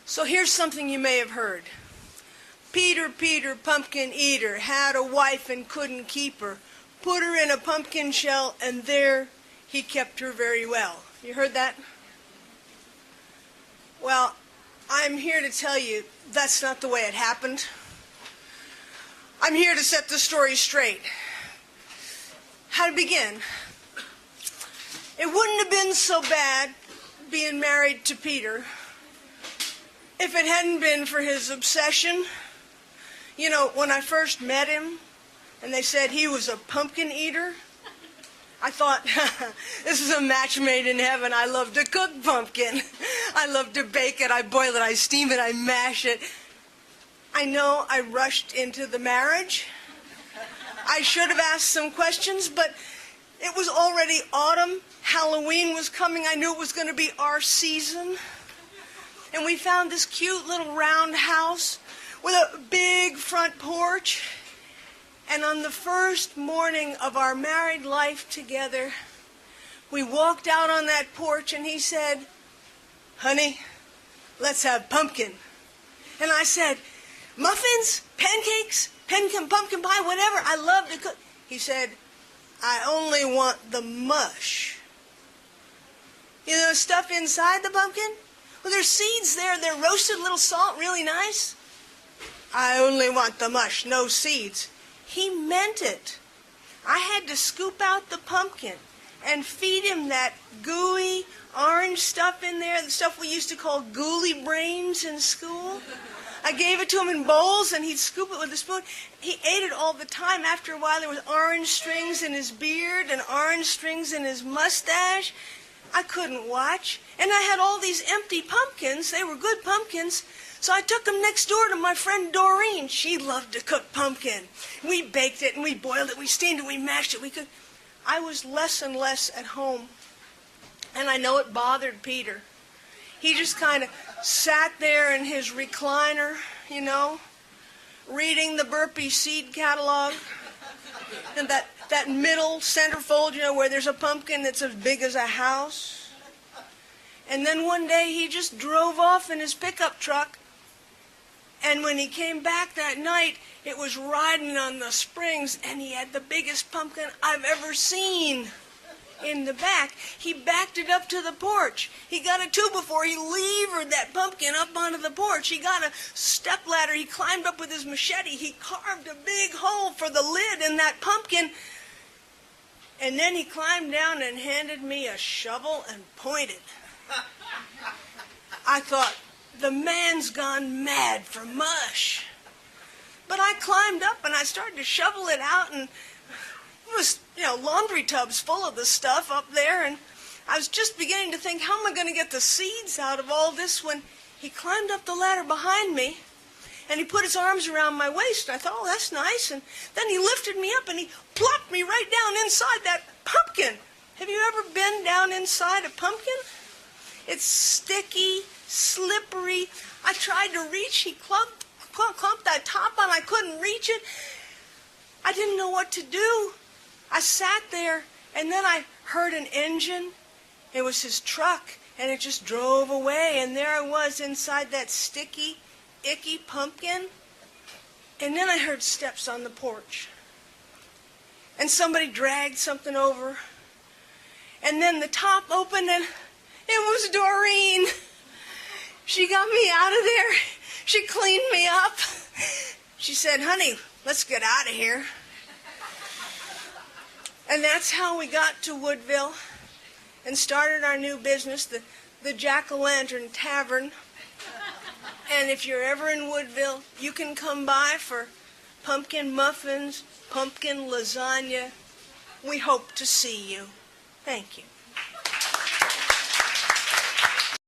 So here's something you may have heard. Peter, Peter, pumpkin eater, had a wife and couldn't keep her. Put her in a pumpkin shell, and there he kept her very well. You heard that? Well, I'm here to tell you that's not the way it happened. I'm here to set the story straight. How to begin? It wouldn't have been so bad being married to Peter if it hadn't been for his obsession. You know, when I first met him and they said he was a pumpkin eater, I thought, this is a match made in heaven. I love to cook pumpkin. I love to bake it. I boil it. I steam it. I mash it. I know I rushed into the marriage. I should have asked some questions, but it was already autumn. Halloween was coming. I knew it was going to be our season. And we found this cute little round house with a big front porch. And on the first morning of our married life together, we walked out on that porch and he said, "Honey, let's have pumpkin." And I said, "Muffins, pancakes, pumpkin pie, whatever. I love to cook." He said, "I only want the mush." You know the stuff inside the pumpkin? Well, there's seeds there. They're roasted, little salt, really nice. "I only want the mush, no seeds." He meant it. I had to scoop out the pumpkin and feed him that gooey orange stuff in there, the stuff we used to call ghoulie brains in school. I gave it to him in bowls, and he'd scoop it with a spoon. He ate it all the time. After a while, there was orange strings in his beard and orange strings in his mustache. I couldn't watch. And I had all these empty pumpkins. They were good pumpkins. So I took them next door to my friend Doreen. She loved to cook pumpkin. We baked it, and we boiled it, we steamed it, we mashed it. I was less and less at home. And I know it bothered Peter. He just kind of sat there in his recliner, you know, reading the Burpee seed catalog. And that middle centerfold, you know, where there's a pumpkin that's as big as a house. And then one day he just drove off in his pickup truck. And when he came back that night, it was riding on the springs, and he had the biggest pumpkin I've ever seen in the back. He backed it up to the porch. He got a tube before he levered that pumpkin up onto the porch. He got a step ladder. He climbed up with his machete. He carved a big hole for the lid in that pumpkin. And then he climbed down and handed me a shovel and pointed. I thought, the man's gone mad for mush. But I climbed up and I started to shovel it out, and it was, you know, laundry tubs full of the stuff up there, and I was just beginning to think, how am I going to get the seeds out of all this, when he climbed up the ladder behind me, and he put his arms around my waist. I thought, oh, that's nice. And then he lifted me up and he plopped me right down inside that pumpkin. Have you ever been down inside a pumpkin? It's sticky, slippery. I tried to reach. He clumped that top on. I couldn't reach it. I didn't know what to do. I sat there, and then I heard an engine. It was his truck, and it just drove away. And there I was inside that sticky, icky pumpkin. And then I heard steps on the porch. And somebody dragged something over. And then the top opened, and it was Doreen. She got me out of there. She cleaned me up. She said, "Honey, let's get out of here." And that's how we got to Woodville and started our new business, the Jack-o'-lantern Tavern. And if you're ever in Woodville, you can come by for pumpkin muffins, pumpkin lasagna. We hope to see you. Thank you.